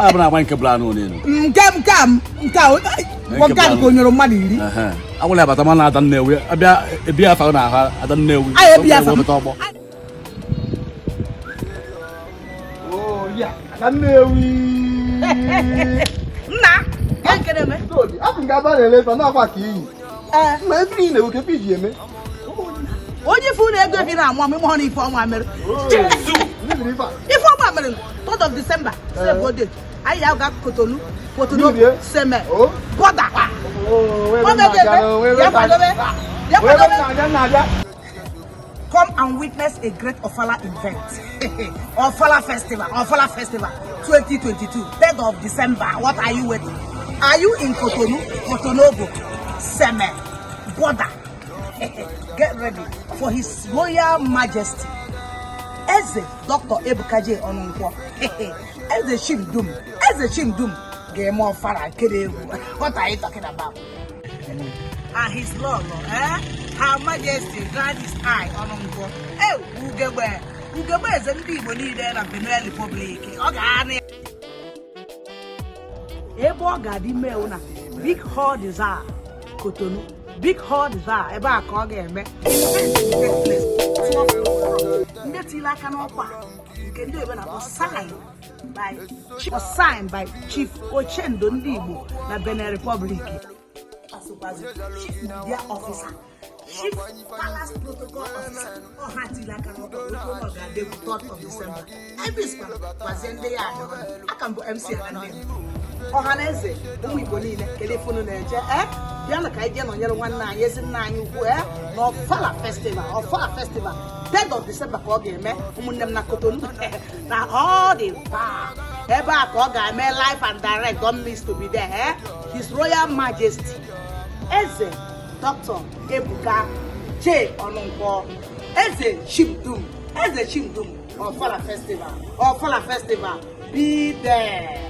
I'm not going to plan on it. What can go your money? I will have a man. I don't know. A beer found out. I don't know. I have Oh, yeah. I know. Nah, can't get him. I think I better let another key. Maybe you can be Jimmy. What you food ever been on 1 morning for 1 minute? If 1 minute, 3rd of December, I have got Cotonou, Seme, Boda. Come and witness a great Ofalla event. Ofalla Festival, 2022, 3rd of December. What are you waiting? Are you in Cotonou, Seme, Boda? Get ready for His Royal Majesty Eze Dr. Ebuka Onunkwo. Eze Chim-Dum. Game of Ofalla. What are you talking about? And his LOLO, Her Majesty GLADYS Onunkwo. UGOGBE Eze Ndi Igbo na Benin Republic. Big hall desire Cotonou. Big hall desire. Eba akọ ga-eme. Ndị tilaka n'ọkwa nke ndị ebe na signed by Chief Ochendo Ndi Igbo na Benin Republic. Chief Media Officer, Chief Palace Protocol Officer, ọha tilaka n'ọkwa oge ga-adị 3rd of December. Ebispa gwazie ndị ya aka mbụ MC ndị Ọhaneze ụmụ Igbo niile telefonu na-eje bịa na ka ije nọnyere nwanne anyị ezi nna anyị ukwu na Ofalla Festival 3rd of December ka ọ ga-eme ụmụnne m na Cotonou na all the bar ebe a ka ọ ga-eme live and direct. Don't miss to be there. His Royal Majesty Eze Dr. Ebuka Onunkwo Eze Chim-Dum Ofalla Festival. Be there.